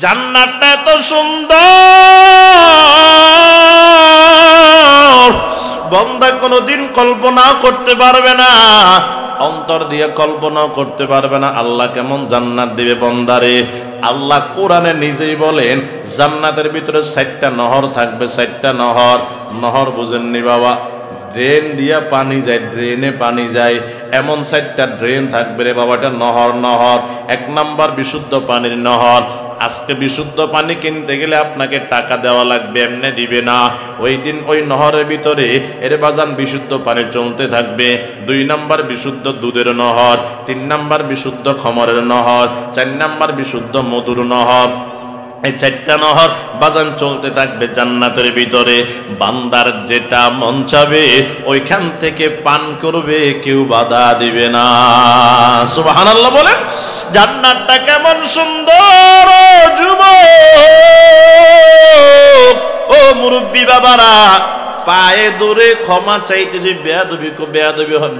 জান্নাতটা এত সুন্দর, বান্দা কোনোদিন কল্পনা করতে পারবে না, অন্তর দিয়ে কল্পনা করতে পারবে না আল্লাহ কেমন জান্নাত দিবে বান্দারে। আল্লাহ কোরআনে নিজেই বলেন জান্নাতের ভিতরে 4টা নহর থাকবে। 4টা নহর, নহর বুঝেননি বাবা? ড্রেন দিয়া পানি যায়, ড্রেনে পানি যায়, এমন 4টা ড্রেন থাকবে রে বাবা, এটা নহর। নহর 1 নাম্বার বিশুদ্ধ পানির নহর। আজকে বিশুদ্ধ পানি কিনতে গেলে আপনাকে টাকা দেওয়া লাগবে, এমনি দিবে না। ওই দিন ওই নহরের ভিতরে এর বাজান বিশুদ্ধ পানি চলতে থাকবে। 2 নাম্বার বিশুদ্ধ দুধের নহর, 3 নাম্বার বিশুদ্ধ খমরের নহর, 4 নাম্বার বিশুদ্ধ মধুর নহর। এই 4টা নহর বাজান চলতে থাকবে জান্নাতের ভিতরে। বান্দার যেটা মন চাবে ওইখান থেকে পান করবে, কেউ বাধা দিবে না। সুবহানাল্লাহ বলেন। জান্নাতটা কেমন সুন্দর যুবক, ও মুরব্বী বাবারা, পায়ে ধরে ক্ষমা চাইতেছি।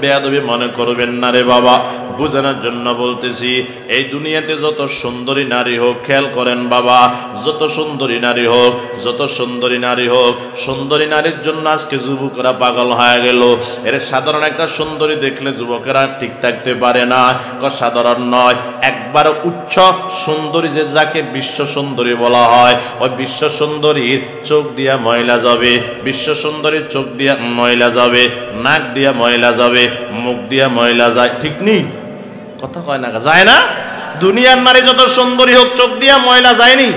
বেয়াদবি মনে করবেন না রে বাবা, বোঝানোর জন্য বলতেছি। এই দুনিয়াতে যত সুন্দরী নারী হোক, খেয়াল করেন বাবা, যত সুন্দরী নারী হোক, যত সুন্দরী নারী হোক, সুন্দরী নারীর জন্য আজকে যুবকরা পাগল হয়ে গেল। এর সাধারণ একটা সুন্দরী দেখলে যুবকেরা ঠিক থাকতে পারে না। সাধারণ নয়, একবার উচ্চ সুন্দরী, যে যাকে বিশ্ব সুন্দরী বলা হয়, ওই বিশ্ব সুন্দরীর চোখ দিয়া ময়লা যাবে, বিশ্ব সুন্দরীর চোখ দিয়া ময়লা যাবে, নাক দিয়া ময়লা যাবে, মুখ দিয়া ময়লা যায়। ঠিক নেই? কথা কয় না, যায় না? দুনিয়ার নারী যত সুন্দরী হোক, চোখ দিয়া ময়লা যায়নি?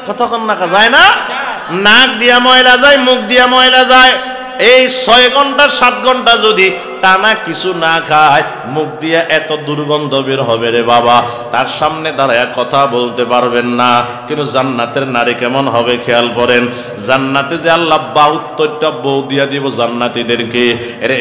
কথা কন না, যায় না? নাক দিয়া ময়লা যায়, মুখ দিয়া ময়লা যায়। এই 6 ঘন্টা 7 ঘন্টা যদি টানা কিছু না খায়, মুখ দিয়া এত দুর্গন্ধ বের হবে রে বাবা, তার সামনে দাঁড়ায় কথা বলতে পারবেন না। কিন্তু জান্নাতের নারী কেমন হবে খেয়াল করেন। জান্নাতে যে আল্লাহ 72টা বউ দিয়া দিব জান্নাতীদেরকে,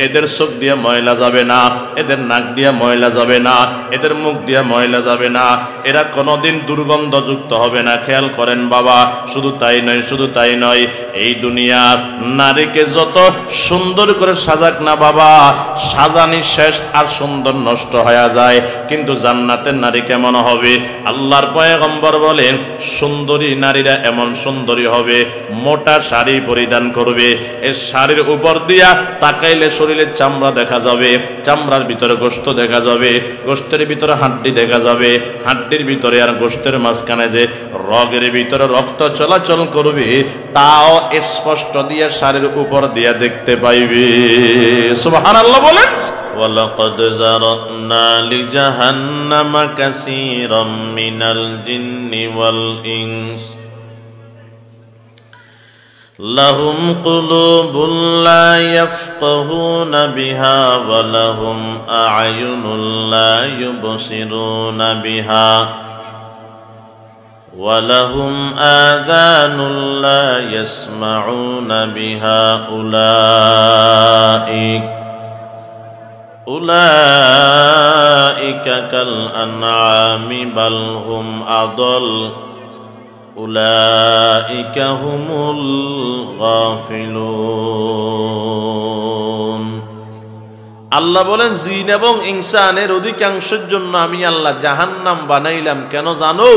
এদের চোখ দিয়ে ময়লা যাবে না, এদের নাক দিয়া ময়লা যাবে না, এদের মুখ দিয়া ময়লা যাবে না, এরা কোনোদিন দুর্গন্ধযুক্ত হবে না। খেয়াল করেন বাবা। শুধু তাই নয়, শুধু তাই নয়, এই দুনিয়ার নারীকে যত সুন্দর করে সাজাক না বাবা, সাজানি শেষ আর সুন্দর নষ্ট হয়ে যায়। কিন্তু জান্নাতের নারী কেমন হবে? আল্লাহর পয়গম্বর বলেন সুন্দরী নারীরা এমন সুন্দরী হবে, মোটা শাড়ি পরিধান করবে, এই শাড়ির উপর দিয়া তাকাইলে শরীরের চামড়া দেখা যাবে, চামড়ার ভিতরে গোশত দেখা যাবে, গোশতের ভিতরে হাড্ডি দেখা যাবে, হাড্ডির ভিতরে আর গোশতের মাঝখানে যে রগের ভিতরে রক্ত চলাচল করবে, তাও স্পষ্ট দিয়ে শাড়ির উপর দিয়া দেখতে পাইবে। সুবহানাল্লাহ বলেন। ওয়ালাকাদ যারানা লিজাহান্নামা কাসীরাম মিনাল জিন্নি ওয়াল ইনস লাহুম কুলুবুন লা ইয়াফকাহুনা বিহা ওয়া লাহুম আ'য়ুনুন লা ইউবসিরুনা বিহা وَلَهُمْ آذَانٌ لَا يَسْمَعُونَ بِهَا أُولَئِكَ كَالْأَنْعَامِ بَلْ هُمْ أَضَلُّ أُولَئِكَ هُمُ الْغَافِلُونَ। আল্লাহ বলেন জিন এবং ইনসানের অধিকাংশের জন্য আমি আল্লাহ জাহান্নাম বানাইলাম। কেন জানো?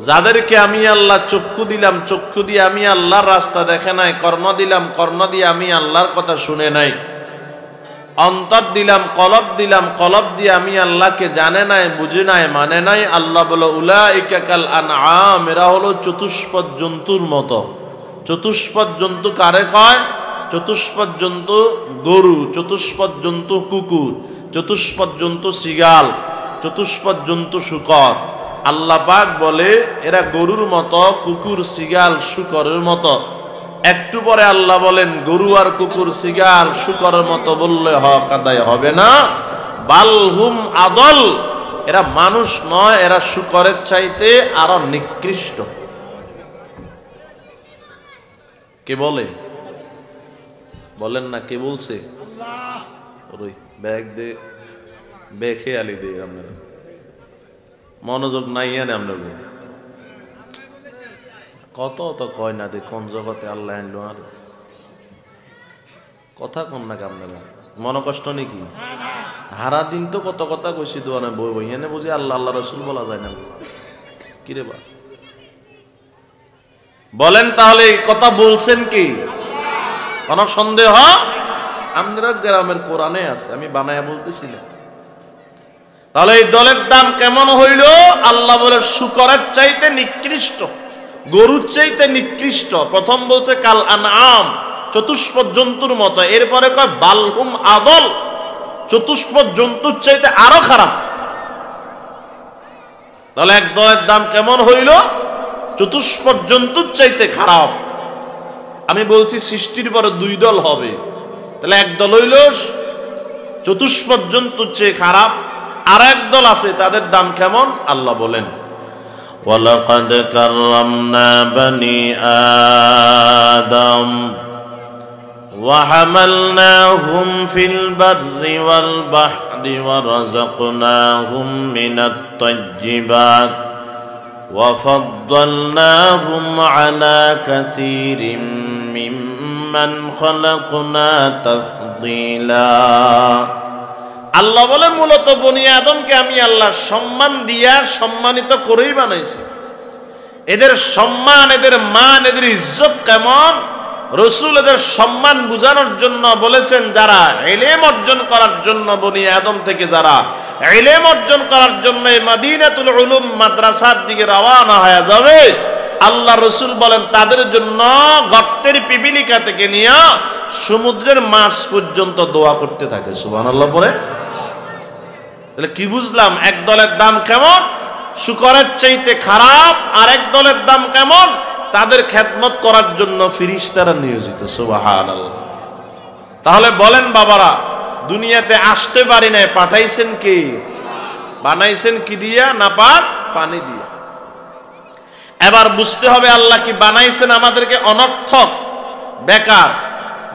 যাদেরকে আমি আল্লাহ চক্ষু দিলাম, চক্ষু দিয়ে আমি আল্লাহর রাস্তা দেখে নাই, কর্ণ দিলাম, কর্ণ দিয়ে আমি আল্লাহর কথা শুনে নাই, অন্তর দিলাম, কলব দিলাম, কলব দিয়ে আমি আল্লাহকে জানে নাই, বুঝে নাই, মানে নাই। আল্লাহ বলে উলাইকা কাল আনআম, এরা হলো চতুষ্পদ জন্তুর মতো। চতুষ্পদ জন্তু কারে কয়? চতুষ্পদ জন্তু গরু, চতুষ্পদ জন্তু কুকুর, চতুষ্পদ জন্তু শিগাল, চতুষ্পদ জন্তু শূকর। আল্লাহ পাক বলে এরা গরুর মতো, কুকুর, শিগাল, শূকরের মতো। একটু পরে আল্লাহ বলেন গরু আর কুকুর, শিগাল, শূকরের মতো বললে হক আদায় হবে না। বালহুম আদল, এরা মানুষ নয়, এরা শূকরের চাইতে আরো নিকৃষ্ট। কে বলে? বলেন না, কে বলছে? ওই ব্যাগ দে, বেখে আলি দে, আপনারা মনোযোগ নাই আনে। আমরা কত তো কয় না দে, কোন জগতে আল্লাহ আনলো, আর কথা কম না আপনারা, মন কষ্ট নাকি? হারা দিন তো কত কথা কইছি, দোয়ানে বই বই এনে বুঝি আল্লাহ আল্লাহ রসুল বলা যায় না। কিরে বা বলেন তাহলে এই কথা বলছেন কি? কোন সন্দেহ? আপনারা গ্রামের কোরআনে আছে, আমি বানায়া বলতেছিলাম। তাহলে এই দলের দাম কেমন হইল? আল্লাহ বলে শুকরের চাইতে নিকৃষ্ট, গরুর চাইতে নিকৃষ্ট। প্রথম বলছে কাল আনআম, চতুষ্পদ জন্তুর মতো। এরপরে কয় বালহুম আদল, চতুষ্পদ জন্তুর চাইতে আরো খারাপ। তাহলে এক দলের দাম কেমন হইল? চতুষ্পদ জন্তুর চাইতে খারাপ। আমি বলছি সৃষ্টির পরে দুই দল হবে, তাহলে এক দল হইল চতুষ্পদ জন্তুর চেয়ে খারাপ, আর এক দল আছে তাদের দাম কেমন? আল্লাহ বলেন ওয়ালাকাদ কাররামনা বানি আদম ওয়া হামালনাহুম ফিল বাররি ওয়াল বাহরি ওয়া রাযাকনাহুম মিনাত তাইয়্যিবাত ওয়া ফাদ্দালনাহুম আলা কাসীরিম মিম্মান খালাকনা তাফদীলা। আল্লাহ বলে মূলত বনি আদমকে আমি আল্লাহ সম্মান দিয়া সম্মানিত করেই বানাইছি। এদের সম্মান, এদের মান, এদের ইজ্জত কেমন? রাসূল এদের সম্মান বুঝানোর জন্য বলেছেন, যারা ইলম অর্জন করার জন্য বনি আদম থেকে যারা ইলম অর্জন করার জন্য মদিনাতুল উলুম মাদ্রাসার দিকে রওনা হয়ে যাবে, আল্লাহ রাসূল বলেন তাদের জন্য গর্তের পিপিলিকা থেকে নিয়ে সমুদ্রের মাছ পর্যন্ত দোয়া করতে থাকে। সুবহানাল্লাহ পড়ে। তাহলে কি বুঝলাম? এক দলের দাম কেমন? শুকরের চাইতে খারাপ। আর এক দলের দাম কেমন? তাদের খেদমত করার জন্য ফেরেশতারা নিয়োজিত। সুবহানাল্লাহ। তাহলে বলেন বাবারা, দুনিয়াতে আসতে পারি নাই, পাঠাইছেন কি? বানাইছেন কি দিয়া? না পানি দিয়া। এবার বুঝতে হবে আল্লাহ কি বানাইছেন আমাদেরকে অনর্থক, বেকার,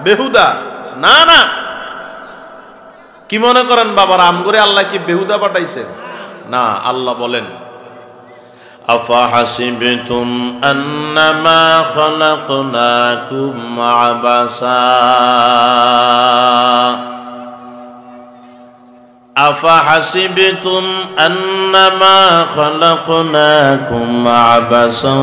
বেহুদা? না না। কি মনে করেন বাবারা, আমগরে আল্লাহ কি বেহুদা পাঠাইছেন? না। আল্লাহ বলেন আফা হাসিবতুম আন্নামা খালাকনাকুম আবাসা আফা হাসিবতুম আন্নামা খালাকনাকুম আবাসা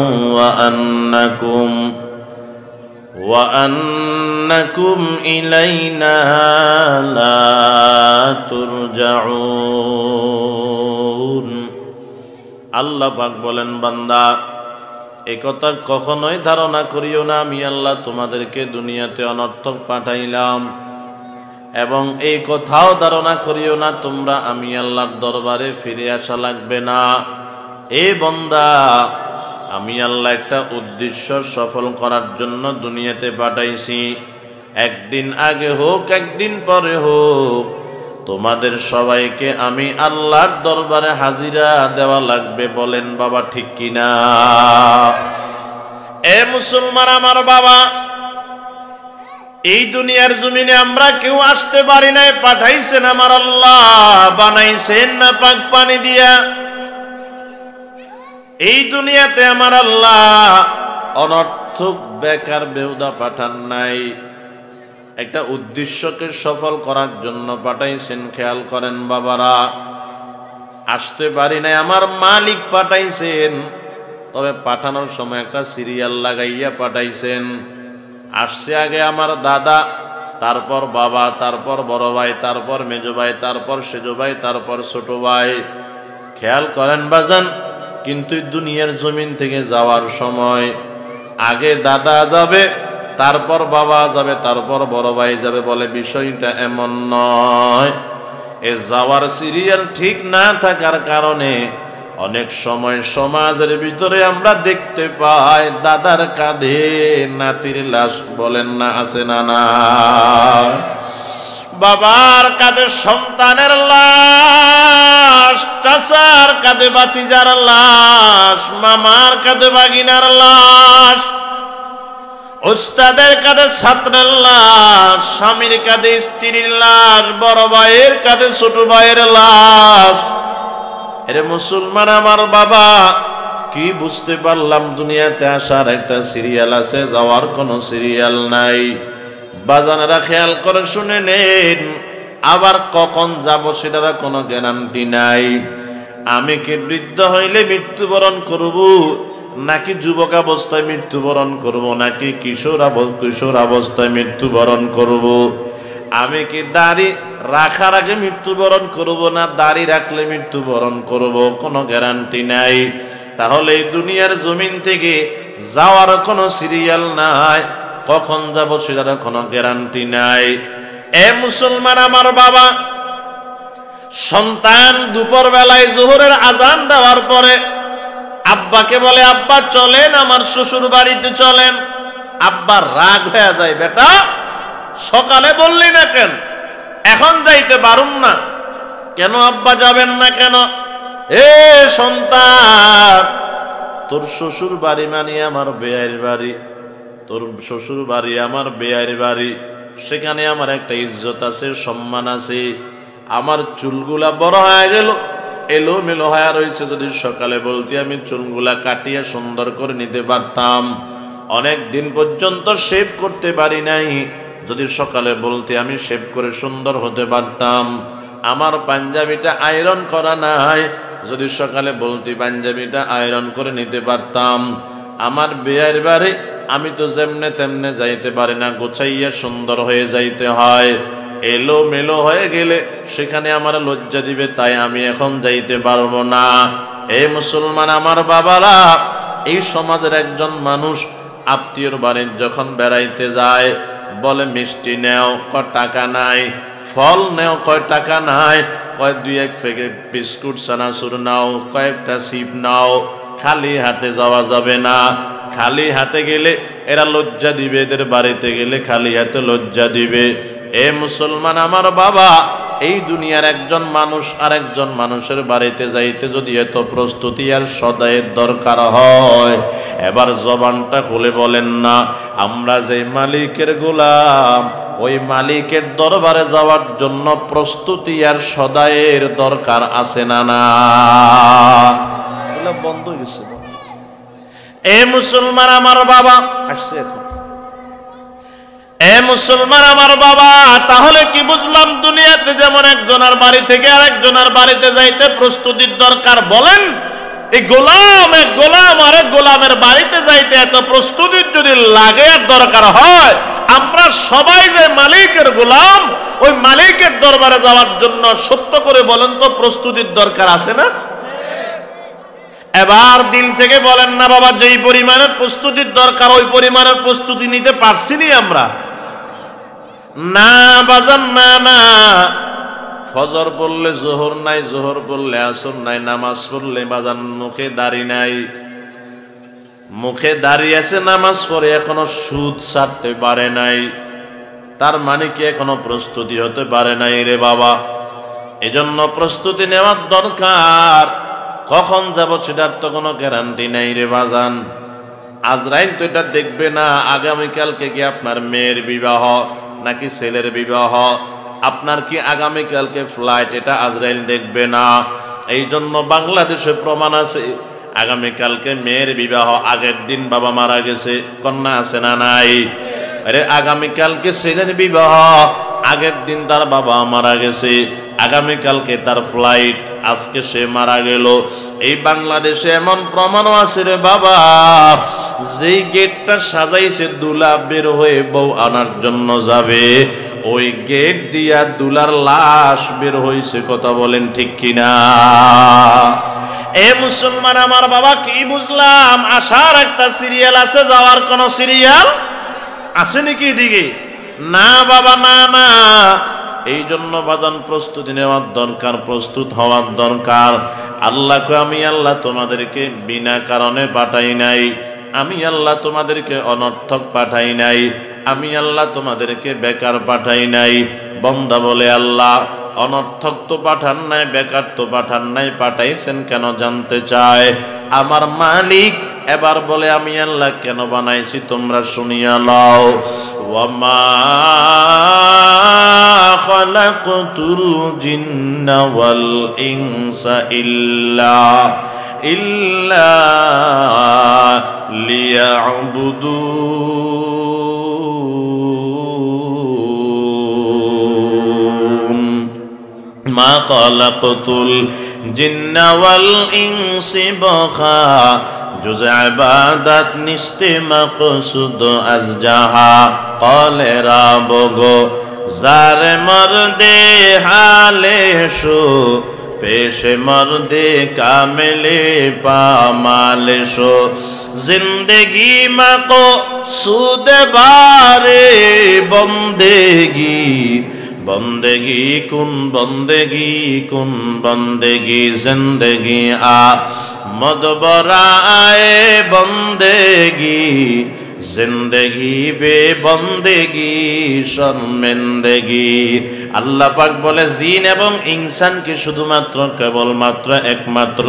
ওয়া আন্নাকুম ইলাইনা লা তুরজাউন। আল্লাহ পাক বলেন, বান্দা এই কথা কখনোই ধারণা করিও না আমি আল্লাহ তোমাদেরকে দুনিয়াতে অনর্থক পাঠাইলাম, এবং এই কথাও ধারণা করিও না তোমরা আমি আল্লাহর দরবারে ফিরে আসা লাগবে না। এ বান্দা, আমি আল্লাহ একটা উদ্দেশ্য সফল করার জন্য দুনিয়াতে পাঠাইছি। একদিন আগে হোক, একদিন পরে হোক, তোমাদের সবাইকে আমি আল্লাহর দরবারে হাজিরা দেওয়া লাগবে। বলেন বাবা ঠিক কিনা? এ মুসলমান আমার বাবা, এই দুনিয়ার জমিনে আমরা কেউ আসতে পারি নাই, পাঠাইছেন আমার আল্লাহ। বানাইছেন না পাক পানি দিয়া। এই দুনিয়াতে আমার আল্লাহ অনর্থক বেকার বেহুদা পাঠান নাই, একটা উদ্দেশ্যকে সফল করার জন্য পাঠাইছেন। খেয়াল করেন বাবারা, আসতে পারি নাই, আমার মালিক পাঠাইছেন। তবে পাঠানোর সময় একটা সিরিয়াল লাগাইয়া পাঠাইছেন। আসছে আগে আমার দাদা, তারপর বাবা, তারপর বড় ভাই, তারপর মেজো ভাই, তারপর সেজো ভাই, তারপর ছোট ভাই। খেয়াল করেন বাজান, কিন্তু দুনিয়ার জমিন থেকে যাওয়ার সময় আগে দাদা যাবে, তারপর বাবা যাবে, তারপর বড় ভাই যাবে। বলে বিষয়টা এমন নয়। এ যাওয়ার সিরিয়াল ঠিক না থাকার কারণে অনেক সময় সমাজের ভিতরে আমরা দেখতে পাই দাদার কাঁধে নাতির লাশ। বলেন না, আছে না? না। বাবার কাঁধে সন্তানের লাশ, চাচার কাঁধে ভাতিজার লাশ, মামার কাঁধে ভাগিনার লাশ, ওস্তাদের কাঁধে ছাত্রের লাশ, স্বামীর কাঁধে স্ত্রীর লাশ, বড় ভাইয়ের কাঁধে ছোট ভাইয়ের লাশ। এরে মুসলমান আমার বাবা, কি বুঝতে পারলাম? দুনিয়াতে আসার একটা সিরিয়াল আছে, যাওয়ার কোনো সিরিয়াল নাই। বাজানেরা খেয়াল করে শুনে নেন, আবার কখন যাব সেটার কোনো গ্যারান্টি নাই। আমি কি বৃদ্ধ হইলে মৃত্যুবরণ করব, নাকি যুবক অবস্থায় মৃত্যুবরণ করব, নাকি কিশোর অবস্থায় মৃত্যুবরণ করব? আমি কি দাড়ি রাখার আগে মৃত্যুবরণ করব, না দাড়ি রাখলে মৃত্যুবরণ করব? কোনো গ্যারান্টি নাই। তাহলে এই দুনিয়ার জমিন থেকে যাওয়ার কোনো সিরিয়াল নাই, কখন যাব সেটার কোনো গ্যারান্টি নাই। এ মুসলমান আমার বাবা, সন্তান দুপুর বেলায় জোহরের আজান দেওয়ার পরে আব্বাকে বলে, আব্বা চলেন আমার শ্বশুর বাড়িতে চলেন। আব্বা রাগ হয়ে যায়, বেটা সকালে বললি না কেন, এখন যাইতে পারুম না কেন? আব্বা যাবেন না কেন? এ সন্তান, তোর শ্বশুর বাড়ি মানে আমার বেয়ার বাড়ি, তোর শ্বশুর বাড়ি আমার বেয়ার বাড়ি, সেখানে আমার একটা ইজ্জত আছে, সম্মান আছে। আমার চুলগুলা বড় হয়ে গেল, এলোমেলো হয়ে রয়েছে, যদি সকালে বলতে আমি চুলগুলা কাটিয়ে সুন্দর করে নিতে পারতাম। অনেক দিন পর্যন্ত শেভ করতে পারি নাই, যদি সকালে বলতে আমি শেভ করে সুন্দর হতে পারতাম। আমার পাঞ্জাবিটা আয়রন করা নাই, যদি সকালে বলতে পাঞ্জাবিটা আয়রন করে নিতে পারতাম। আমার বিয়ের বাড়ি আমি তো যেমনে তেমনে যাইতে পারি না, গোছাইয়া সুন্দর হয়ে যাইতে হয়। এলো মেলো হয়ে গেলে সেখানে আমার লজ্জা দিবে, তাই আমি এখন যাইতে পারবো না। এই মুসলমান আমার বাবারা, এই সমাজের একজন মানুষ আত্মীয়র বাড়ির যখন বেড়াইতে যায়, বলে মিষ্টি নেও, কয় টাকা নাই। ফল নেও, কয় টাকা নাই। কয় দুই এক প্যাকেট বিস্কুট চানাচুর নাও, কয়েকটা সিপ নাও। খালি হাতে যাওয়া যাবে না, খালি হাতে গেলে এরা লজ্জা দিবে, এদের বাড়িতে গেলে খালি হাতে লজ্জা দিবে। এ মুসলমান আমার বাবা, এই দুনিয়ার একজন মানুষ আর একজন মানুষের বাড়িতে যাইতে যদি এত প্রস্তুতি আর সদায়ের দরকার হয়, এবার জবানটা খুলে বলেন না, আমরা যে মালিকের গোলাম, ওই মালিকের দরবারে যাওয়ার জন্য প্রস্তুতি আর সদায়ের দরকার আছে না? না, বন্ধ হয়ে গেছে। এ মুসলমান আমার বাবা, আসছে এখন। এ মুসলমান আমার বাবা, তাহলে কি বুঝলাম? দুনিয়াতে যেমন একজনের বাড়ি থেকে আরেকজনের বাড়িতে যাইতে প্রস্তুতির দরকার, বলেন এই গোলাম এক গোলাম আরেক গোলামের বাড়িতে যাইতে এত প্রস্তুতির যদি লাগে আর দরকার হয়, আমরা সবাই যে মালিকের গোলাম, ওই মালিকের দরবারে যাওয়ার জন্য সত্য করে বলেন তো প্রস্তুতির দরকার আছে না? এবার দিল থেকে বলেন না বাবা, যেই পরিমাণের প্রস্তুতির দরকার ওই পরিমাণের প্রস্তুতি নিতে পারছিনি আমরা? না বাজান, না না। ফজর পড়লে জোহর নাই, জোহর পড়লে আসর নাই, নামাজ পড়লে বাজান মুখে দাড়ি নাই, মুখে দাড়ি আছে, নামাজ পড়ে এখনো সুদ ছাড়তে পারে নাই, তার মানে কি এখনো প্রস্তুতি হতে পারে নাই রে বাবা? এজন্য প্রস্তুতি নেওয়ার দরকার। কখন যাব সেটার তো কোনো গ্যারান্টি নাই রে বাজান। আজরাইল তো এটা দেখবে না আগামীকালকে কি আপনার মেয়ের বিবাহ নাকি ছেলের বিবাহ, আপনার কি আগামীকালকে ফ্লাইট, এটা আজরাইল দেখবে না। এই জন্য বাংলাদেশে প্রমাণ আছে, আগামীকালকে মেয়ের বিবাহ, আগের দিন বাবা মারা গেছে, কন্যা আছে না নাই? আরে আগামীকালকে ছেলের বিবাহ, আগের দিন তার বাবা মারা গেছে, আগামীকালকে তার ফ্লাইট, আজকে সে মারা গেল। এই বাংলাদেশে এমন প্রমাণও আছে রে বাবা, যেই গেটটা সাজাইছে দুলা বের হয়ে বউ আনার জন্য যাবে, ওই গেট দিয়া দুলার লাশ বের হয়েছে। কথা বলেন ঠিক কিনা? এ মুসলমান আমার বাবা, কি বুঝলাম? আসার একটা সিরিয়াল আছে, যাওয়ার কোন সিরিয়াল আছে নাকি দিকে? না বাবা, না না। এই জন্য বাজান প্রস্তুতি নেওয়ার দরকার, প্রস্তুত হওয়ার দরকার। আল্লাহকে আমি আল্লাহ তোমাদেরকে বিনা কারণে পাঠাই নাই, আমি আল্লাহ তোমাদেরকে অনর্থক পাঠাই নাই, আমি আল্লাহ তোমাদেরকে বেকার পাঠাই নাই। বান্দা বলে, আল্লাহ অনর্থক তো পাঠান নাই, বেকার তো পাঠান নাই, পাঠাইছেন কেন জানতে চায় আমার মালিক। এবার বলে, আমি আল্লাহ কেন বানাইছি তোমরা শুনিয়া লও। ওয়ামা খালাকতুল জিন্না ওয়াল ইনসা ইল্লা লিয়াবুদুন। মা খালাকতুল জিন্না ওয়াল ইনসা जुज़ इबादत निश्ते मक़सूद अज जहाँ क़ौले राबगो जार मर्दे हाले शो पेशे मर्दे कामिले पामाले शो जिंदगी मक़सूद बारे बंदेगी बंदेगी कुन बंदेगी जिंदगी आ मदबराए बंदेगी जिंदगी बे बंदेगी शर्मिंदगी। আল্লাহ পাক বলে জিন এবং ইনসানকে শুধুমাত্র কেবলমাত্র একমাত্র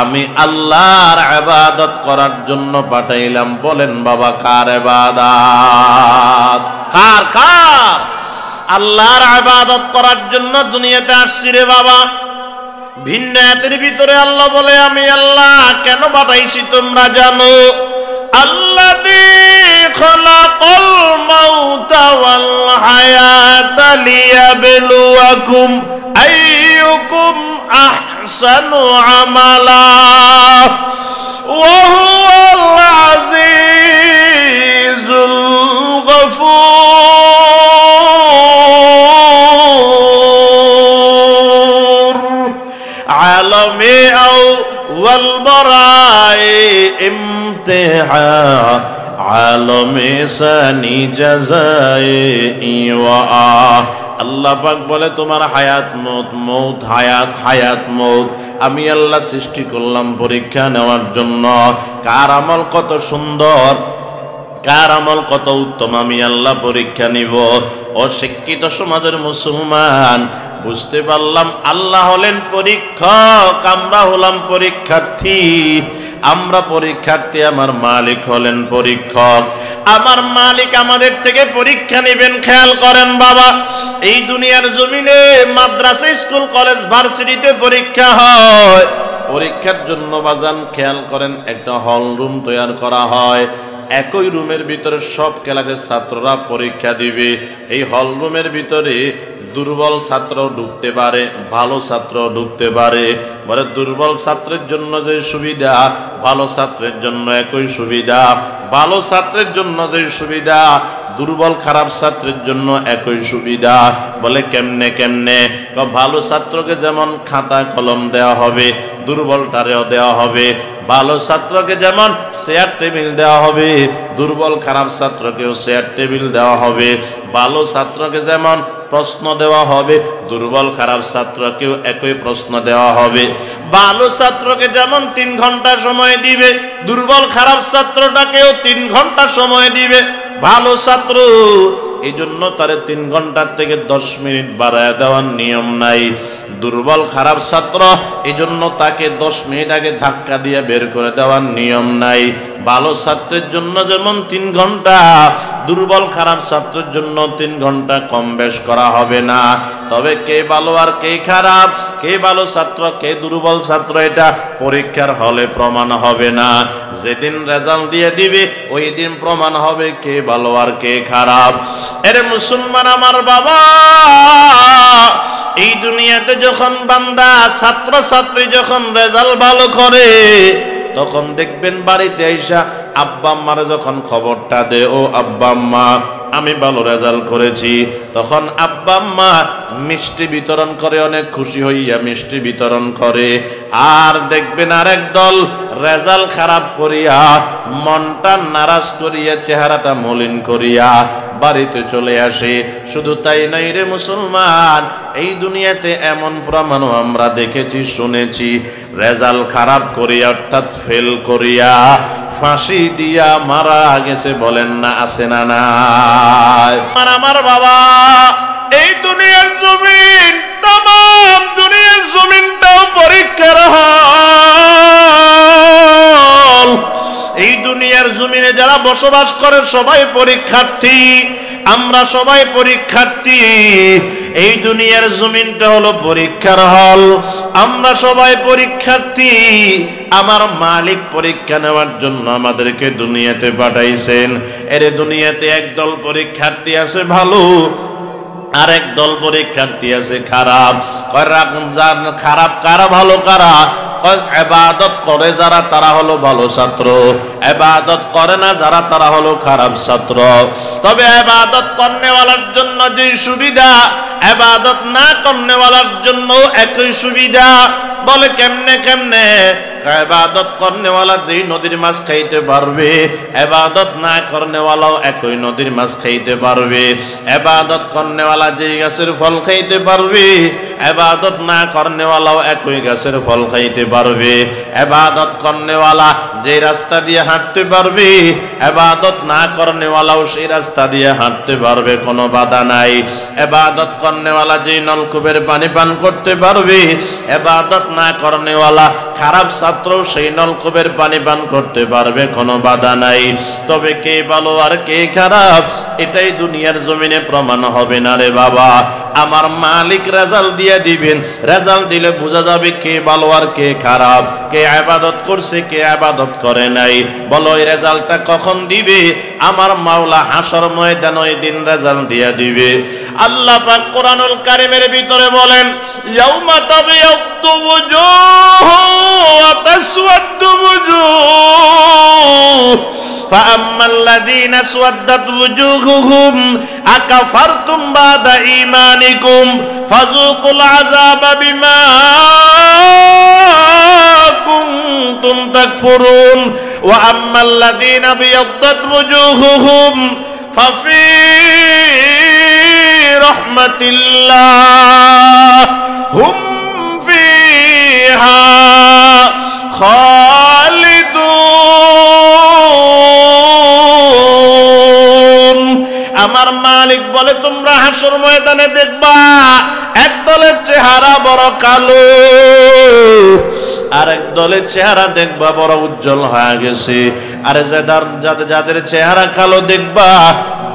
আমি আল্লাহর ইবাদত করার জন্য পাঠাইলাম। বলেন বাবা কার ইবাদত? কার কার? আল্লাহর ইবাদত করার জন্য দুনিয়াতে আসছি রে বাবা। ভিন্ন আয়াতের ভিতরে আল্লাহ বলে আমি আল্লাহ কেন পাঠাইছি তোমরা জানো? আল্লাযী খালাকাল মাউতা ওয়াল হায়াতা লিয়াবলুয়াকুম আইয়ুকুম আহসানু আমালা ওয়া হুয়াল আজিজুল গফুর। আলামে আউয়াল বারায়ে ইমতিহান আলমে সানি জাযায়ে ইওয়া। আল্লাহ পাক বলে তোমার হায়াত মউত, মউত হায়াত, হায়াত মউত আমি আল্লাহ সৃষ্টি করলাম পরীক্ষা নেওয়ার জন্য। কার আমল কত সুন্দর, কার আমল কত উত্তম আমি আল্লাহ পরীক্ষা নিব। অশিক্ষিত সমাজের মুসলমান বুঝতে পারলাম আল্লাহ হলেন পরীক্ষক, আমরা হলাম পরীক্ষার্থী। আমরা পরীক্ষার্থী, আমার মালিক হলেন পরীক্ষক। আমার মালিক আমাদের থেকে পরীক্ষা নেবেন। খেয়াল করেন বাবা, এই দুনিয়ার জমিনে মাদ্রাসা, স্কুল, কলেজ, ভার্সিটিতে পরীক্ষা হয়। পরীক্ষার জন্য বাজান খেয়াল করেন একটা হল রুম তৈরি করা হয়। একই রুমের ভিতরে সব ক্লাসের ছাত্ররা পরীক্ষা দিবে। এই হল রুমের ভিতরে দুর্বল ছাত্র ঢুকতে পারে, ভালো ছাত্র ঢুকতে পারে। বলে দুর্বল ছাত্রের জন্য যে সুবিধা, ভালো ছাত্রের জন্য একই সুবিধা। ভালো ছাত্রের জন্য যে সুবিধা, দুর্বল খারাপ ছাত্রের জন্য একই সুবিধা। বলে কেমনে কেমনে? ভালো ছাত্রকে যেমন খাতা কলম দেওয়া হবে, দুর্বলটারেও দেওয়া হবে। ভালো ছাত্রকে যেমন চেয়ার টেবিল দেওয়া হবে, দুর্বল খারাপ ছাত্রকেও চেয়ার টেবিল দেওয়া হবে। ভালো ছাত্রকে যেমন প্রশ্ন দেওয়া হবে, দুর্বল খারাপ ছাত্রকেও একই প্রশ্ন দেওয়া হবে। ভালো ছাত্রকে যেমন 3 ঘন্টা সময় দিবে, দুর্বল খারাপ ছাত্রটাকেও 3 ঘন্টা সময় দিবে। ভালো ছাত্র এই জন্য তারে 3 ঘন্টার থেকে 10 মিনিট বাড়ায় দেওয়ার নিয়ম নাই। দুর্বল খারাপ ছাত্র এই জন্য তাকে 10 মিনিট আগে ধাক্কা দিয়ে বের করে দেওয়ার নিয়ম নাই। ভালো ছাত্রের জন্য যেমন 3 ঘন্টা, দুর্বল খারাপ ছাত্রের জন্য 3 ঘন্টা কম বেশ করা হবে না। তবে কে ভালো আর কে খারাপ, কে ভালো ছাত্র কে দুর্বল ছাত্র, এটা পরীক্ষার হলে প্রমাণ হবে না। যেদিন রেজাল্ট দিয়ে দিবে ওই দিন প্রমাণ হবে কে ভালো আর কে খারাপ। এরে মুসলমান আমার বাবা, এই দুনিয়াতে যখন বান্দা ছাত্র ছাত্রী যখন রেজাল্ট ভালো করে, তখন দেখবেন বাড়িতে আইসা আব্বা আম্মারে যখন খবরটা দে, ও আব্বা আম্মা আমি ভালো রেজাল্ট করেছি, তখন আব্বা আম্মা মিষ্টি বিতরণ করে, অনেক খুশি হইয়া মিষ্টি বিতরণ করে। আর দেখবেন আরেক দল রেজাল্ট খারাপ করিয়া, মনটা নারাজ করিয়া, চেহারাটা মলিন করিয়া বাড়িতে চলে আসে। শুধু তাই নয় রে মুসলমান, এই দুনিয়াতে এমন প্রমাণও আমরা দেখেছি, শুনেছি, রেজাল্ট খারাপ করিয়া অর্থাৎ ফেল করিয়া ফাঁসি দিয়া মারা গেছে। বলেন না আছে না নাই? আমার বাবা, এই দুনিয়ার জমিন, तमाम দুনিয়ার জমিনটাও পরীক্ষার হল। এই দুনিয়ার জমিনে যারা বসবাস করে সবাই পরীক্ষার্থী, আমরা সবাই পরীক্ষার্থী। এই দুনিয়ার জমিনটা হলো পরীক্ষার হল, আমরা সবাই পরীক্ষার্থী। আমার মালিক পরীক্ষা নেওয়ার জন্য আমাদেরকে দুনিয়াতে পাঠাইছেন। এর দুনিয়াতে একদল পরীক্ষার্থী আছে ভালো, আর এক দল পরীক্ষার্থী আছে খারাপ। খারাপ কারা ভালো কারা? ইবাদত করে যারা তারা হলো ভালো ছাত্র, ইবাদত করে না যারা তারা হলো খারাপ ছাত্র। তবে ইবাদত করনেওয়ালার জন্য যে সুবিধা, ইবাদত না করনেওয়ালার জন্য একই সুবিধা। বলে কেমনে কেমনে? ইবাদত করনেওয়ালা যেই নদীর মাছ খাইতে পারবে, ইবাদত না করনেওয়ালাও একই নদীর মাছ খাইতে পারবে। ইবাদত করনেওয়ালা যেই গাছের ফল খাইতে পারবে, ইবাদত না করনেওয়ালাও একই গাছের ফল খাইতে পারবে। ইবাদত করনেওয়ালা যে রাস্তা দিয়ে হাঁটতে পারবে, ইবাদত না করনেওয়ালাও সেই রাস্তা দিয়ে হাঁটতে পারবে, কোনো বাধা নাই। ইবাদত করনেওয়ালা যে নলকূপের পানি পান করতে পারবে, ইবাদত না করনেওয়ালা খারাপ ছাত্র সেই নলকূপের পানি পান করতে পারবে, কোনো বাধা নাই। তবে কে ভালো আর কে খারাপ এটাই দুনিয়ার জমিনে প্রমাণ হবে না রে বাবা। আমার মালিক রেজাল্ট দিয়ে দিবেন, রেজাল্ট দিলে বোঝা যাবে কে ভালো আর কে খারাপ, কে ইবাদত করছে কে ইবাদত করে নাই। বলো এই রেজাল্টটা কখন দিবে? আমার মাওলা হাসর ময়দানে ওই দিন রেজাল্ট দিয়ে দিবে। আল্লাহ পাক কোরআনুল কারীমের ভিতরে বলেন, ইয়াউমা তাবিয়াদ্দু ওয়াজুহু ওয়া তাসওয়াদ্দু ওয়াজুহ فأما الذين اسودت وجوههم أكفرتم بعد إيمانكم فذوقوا العذاب بما كنتم تكفرون وأما الذين ابيضت وجوههم ففي رحمة الله هم فيها খালিদুন। আমার মালিক বলে তোমরা হাসর ময়দানে দেখবা এক দলের চেহারা বড় কালো, আরেক দলের চেহারা দেখবা বড় উজ্জ্বল হয়ে গেছে। আরে যাদের চেহারা কালো দেখবা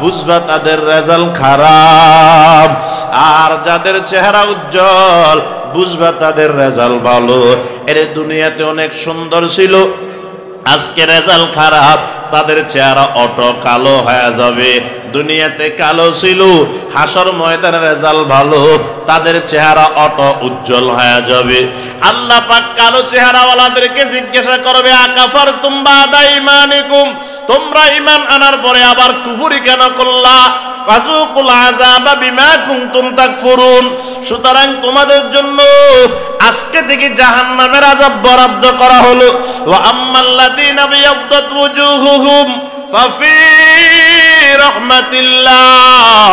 বুঝবা তাদের রেজাল্ট খারাপ, আর যাদের চেহারা উজ্জ্বল বুঝবা তাদের রেজাল্ট ভালো। এর দুনিয়াতে অনেক সুন্দর ছিল, আজকে রেজাল্ট খারাপ, তাদের চেহারা অটো কালো হয়ে যাবে। দুনিয়াতে কালো ছিল, হাসর ময়দানে রেজাল্ট ভালো, তাদের চেহারা অটো উজ্জ্বল হয়ে যাবে। আল্লাহ পাক কালো চেহারাওয়ালাদেরকে জিজ্ঞাসা করবে, আকাফারতুম বাদা ঈমানিকুম, তোমরা ঈমান আনার পরে আবার কুফরি কেন করলা? ফাযুকুল আযাবা বিমা কুনতুম তাকফুরুন। সুতরাং তোমাদের জন্য আজকে থেকে জাহান্নামের আযাব বরাদ্দ করা হলো। ওয়া আম্মাল্লাযীনা বিয়াদ্দাত ওয়ুজুহুহুম ফাফি রাহমাতিল্লাহ।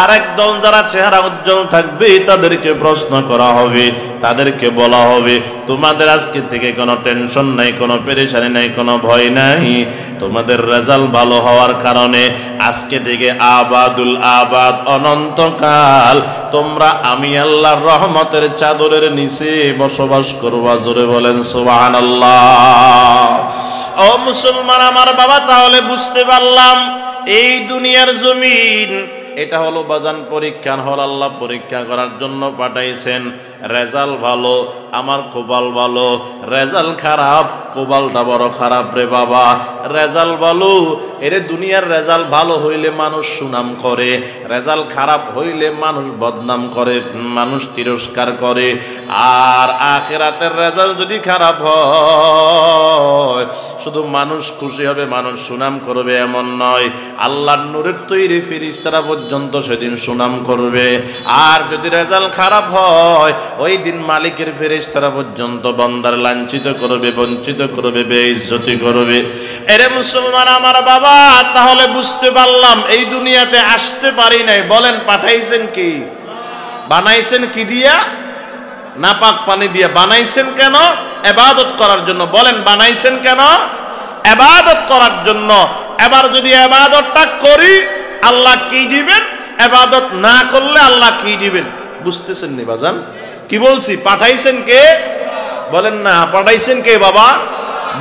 আরেক দল যারা চেহারা উজ্জ্বল থাকবে তাদেরকে প্রশ্ন করা হবে, তাদেরকে বলা হবে তোমাদের আজকে থেকে কোনো টেনশন নাই, কোনো পেরেশানি নাই, কোনো ভয় নাই। তোমাদের রেজাল্ট ভালো হওয়ার কারণে আজকে থেকে আবাদুল আবাদ অনন্তকাল তোমরা আমি আল্লাহর রহমতের চাদরের নিচে বসবাস করবা। জোরে বলেন সুবহানাল্লাহ। ও মুসলমান আমার বাবা, তাহলে বুঝতে পারলাম এই দুনিয়ার জমিন এটা হলো বাজান পরীক্ষার হল। আল্লাহ পরীক্ষা করার জন্য পাঠাইছেন। রেজাল্ট ভালো আমার কোবাল ভালো, রেজাল্ট খারাপ কোবালটা বড় খারাপ রে বাবা। রেজাল্ট ভালো, এর দুনিয়ার রেজাল্ট ভালো হইলে মানুষ সুনাম করে, রেজাল্ট খারাপ হইলে মানুষ বদনাম করে, মানুষ তিরস্কার করে। আর আখিরাতের রেজাল্ট যদি খারাপ হয় শুধু মানুষ খুশি হবে, মানুষ সুনাম করবে এমন নয়, আল্লাহর নূরের তৈরি ফেরেশতারা পর্যন্ত সেদিন সুনাম করবে। আর যদি রেজাল্ট খারাপ হয় ওই দিন মালিকের ফেরেশতারা পর্যন্ত বান্দার লাঞ্ছিত করবে, বঞ্চিত করবে, বেইজ্জতি করবে। এরে মুসলমান আমার বাবা, তাহলে বুঝতে পারলাম এই দুনিয়াতে আসতে পারি নাই। বলেন পাঠাইছেন কি? বানাইছেন কি দিয়া? নাপাক পানি দিয়া। বানাইছেন কেন? ইবাদত করার জন্য। বলেন বানাইছেন কেন? ইবাদত করার জন্য। এবার যদি ইবাদতটা করি আল্লাহ কি দিবেন, ইবাদত না করলে আল্লাহ কি দিবেন? বুঝতেছেন নি বাজান? কি বলছি? পাঠাইছেন কে? বলেন না, পাঠাইছেন কে বাবা?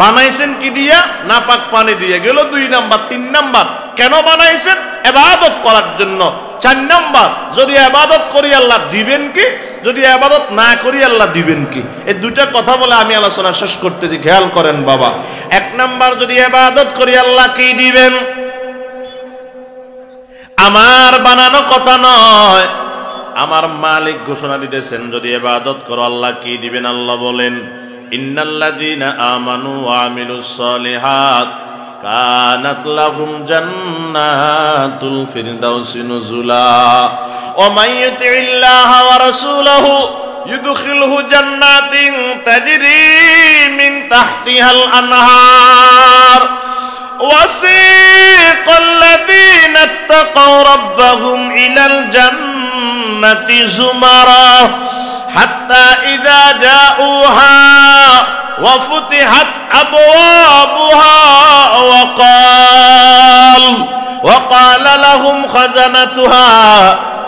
বানাইছেন কি দিয়া? নাপাক পানি দিয়ে। গেল 2 নাম্বার। 3 নাম্বার, কেন বানাইছেন? ইবাদত করার জন্য। 4 নাম্বার, যদি ইবাদত করি আল্লাহ দিবেন কি, যদি ইবাদত না করি আল্লাহ দিবেন কি। এই দুইটা কথা বলে আমি আলোচনা শেষ করতেছি, খেয়াল করেন বাবা। 1 নাম্বার, যদি ইবাদত করি আল্লাহ কি দিবেন? আমার বানানো কথা নয়, আমার মালিক ঘোষণা দিতেছেন যদি ইবাদত করো আল্লাহ কি দিবেন। আল্লাহ বলেন ইন্নাল্লাযীনা আমানু ওয়া আমিলুস সালিহাত কানাত লাহুম জান্নাতুল ফিরদাউসি নুজুলা ওয়া মান ইউতি'ইল্লাহা ওয়া রাসূলাহু ইউদখিলহু জান্নাতিন তাজরি মিন তাহতিহাল আনহার ওয়াসিকাল লাযীনা ইত্তাকাও রাব্বাহুম ইলাল জান্নাতি যুমারা হাত্তা ইযা জাউহা وفتحت أبوابها وقال لهم خزنتها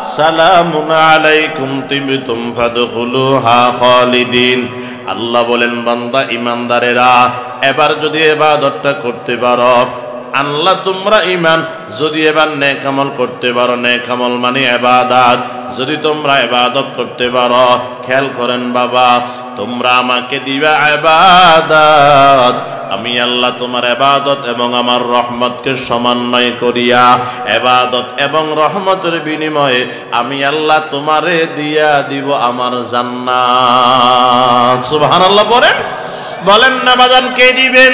سلام عليكم طبتم فادخلوها خالدين আল্লাহ বলেন বান্দা ইমানদারেরা এবার যদি ইবাদতটা করতে পারো আল্লাহ তোমরা ঈমান যদি এবার নেক আমল করতে পারো নেক আমল মানে ইবাদত যদি তোমরা ইবাদত করতে পারো খেয়াল করেন বাবা তোমরা আমাকে দিবা ইবাদত আমি আল্লাহ তোমার ইবাদত এবং আমার রহমতকে সমন্বয় করিয়া ইবাদত এবং রহমতের বিনিময়ে আমি আল্লাহ তোমারে দিয়া দিব আমার জান্নাত সুবহানাল্লাহ বলেন না বাজান কে দিবেন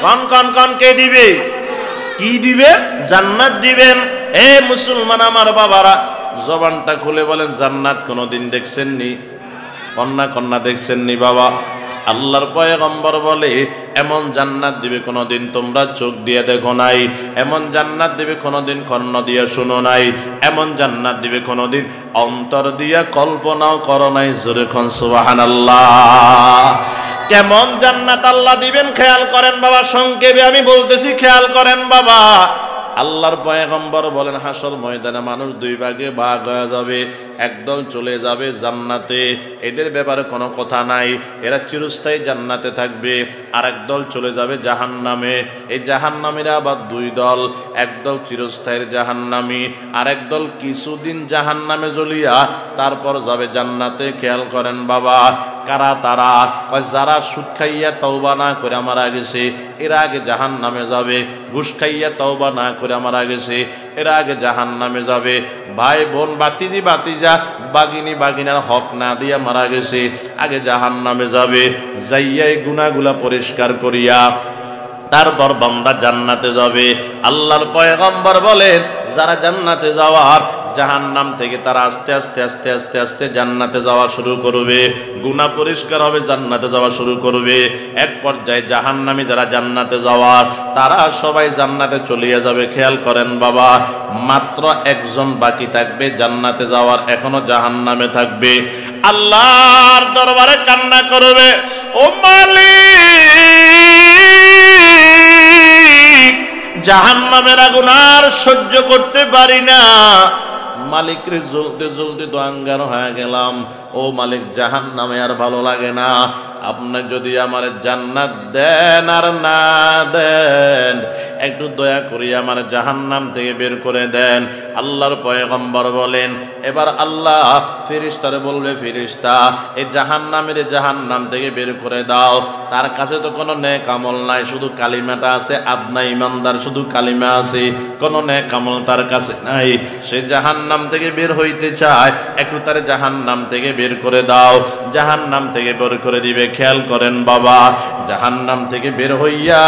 কন কে দিবে কি দিবে জান্নাত দিবেন এ মুসলমান আমার বাবারা জবানটা খুলে বলেন জান্নাত কোনদিন দেখছেননি কন্যা দেখছেননি বাবা আল্লাহর পয়গম্বর বলে এমন জান্নাত দিবে কোনদিন তোমরা চোখ দিয়ে দেখো নাই এমন জান্নাত দিবে কোনদিন কর্ণ দিয়ে শুনো নাই এমন জান্নাত দিবে কোনদিন অন্তর দিয়ে কল্পনাও করো নাই জোরে কোন সুবহানাল্লাহ কেমন জান্নাত আল্লাহ দিবেন খেয়াল করেন বাবা সংক্ষেপে আমি বলতেছি খেয়াল করেন বাবা আল্লাহর পয়গম্বর বলেন হাসর ময়দানে মানুষ দুই ভাগে ভাগ হয়ে যাবে একদল চলে যাবে জান্নাতে এদের ব্যাপারে কোনো কথা নাই এরা চিরস্থায়ী জান্নাতে থাকবে আর একদল চলে যাবে জাহান্নামে এই জাহান্নামীরা আবার দুই দল একদল চিরস্থায়ী জাহান্নামী আর একদল কিছুদিন জাহান্নামে জ্বলিয়া তারপর যাবে জান্নাতে খেয়াল করেন বাবা কারা তারা যারা সুদ খাইয়া তওবা না করে মারা গেছে এরা আগে জাহান্নামে যাবে ঘুষ খাইয়া তওবা না করে মারা গেছে এরা আগে জাহান্নামে যাবে ভাই বোন বাতিজা বাগিনী বাগিনার হক না দিয়া মারা গেছে আগে জাহান্নামে যাবে যাইয়াই গুনাহগুলা পরিষ্কার করিয়া তারপর বান্দা জান্নাতে যাবে আল্লাহর পয়গম্বর বলেন যারা জান্নাতে যাওয়ার জাহান্নাম থেকে তারা আস্তে আস্তে আস্তে আস্তে আস্তে জান্নাতে যাওয়া শুরু করবে গুনাহ পরিষ্কার হবে জান্নাতে যাওয়া শুরু করবে এক পর্যায়ে জাহান্নামী যারা জান্নাতে যাওয়ার তারা সবাই জান্নাতে চলিয়ে যাবে খেয়াল করেন বাবা মাত্র একজন বাকি থাকবে জান্নাতে যাওয়ার এখনো জাহান্নামে থাকবে আল্লাহর দরবারে কান্না করবে ও মালিক জাহান্নামের আগুন আর সহ্য করতে পারি না মালিক রে জ্বলতে জ্বলতে তো আঙ্গার হয়ে গেলাম ও মালিক জাহান্নামে আর ভালো লাগে না আপনি যদি আমার জান্নাত দেন আর না দেন একটু দয়া করে আমার জাহান্নাম থেকে বের করে দেন আল্লাহর পয়গম্বর বলেন এবার আল্লাহ ফেরেশতারে বলবে ফেরেশতা এই জাহান্নাম থেকে বের করে দাও তার কাছে তো কোনো নেক আমল নাই শুধু কালিমাটা আছে আপনা ইমানদার শুধু কালিমা আছে কোনো নেক আমল তার কাছে নাই সে জাহান্নাম থেকে বের হইতে চায় একটু তার জাহান্নাম থেকে বের করে দাও জাহান্নাম থেকে বের করে দিবে খেয়াল করেন বাবা জাহান্নাম থেকে বের হইয়া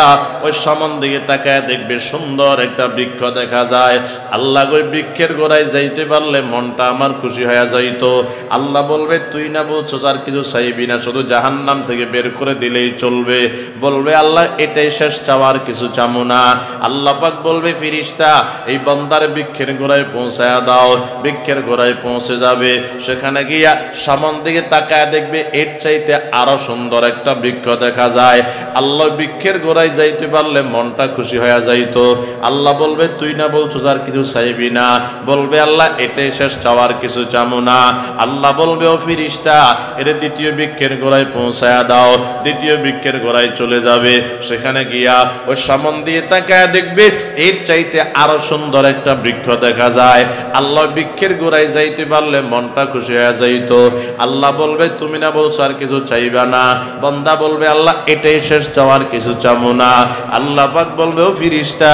ওই সামন দিকে তাকায় দেখবে সুন্দর একটা বৃক্ষ দেখা যায় আল্লাহ ওই বৃক্ষের গোড়ায় যাইতে পারলে মনটা আমার খুশি হয়ে যাইতো আল্লাহ বলবে তুই না বলছো আর কিছু চাইবি না শুধু জাহান্নাম থেকে বের করে দিলেই চলবে বলবে আল্লাহ এটাই শেষ চাওয়ার কিছু চামু না আল্লাহ পাক বলবে ফেরেশতা এই বান্দার বৃক্ষের গোড়ায় পৌঁছায়া দাও বৃক্ষের গোড়ায় পৌঁছে যাবে সেখানে গিয়া সামন দিকে তাকায় দেখবে এর চাইতে আরো সুন্দর একটা বৃক্ষ দেখা যায় আল্লাহ বৃক্ষের গোড়ায় যাইতে পারলে মনটা খুশি হয়ে যাইতো আল্লাহ বলবে তুই না বলছো আর কিছু চাইবি না বলবে আল্লাহ এটাই শেষ চাওয়ার কিছু চামু না আল্লাহ বলবে ও ফেরেশতা এর দ্বিতীয় বৃক্ষের গোড়ায় পৌঁছায়া দাও দ্বিতীয় বৃক্ষের গোড়ায় চলে যাবে সেখানে গিয়া ওই সামন দিয়ে তাকায় দেখবে এর চাইতে আরো সুন্দর একটা বৃক্ষ দেখা যায় আল্লাহ বৃক্ষের গোড়ায় যাইতে পারলে মনটা খুশি হয়ে যাইতো আল্লাহ বলবে তুমি না বলছো আর কিছু চাইবা না বান্দা বলবে আল্লাহ এটাই শেষ চাওয়ার কিছু চামু না আল্লাহ পাক বলবে ও ফেরেশতা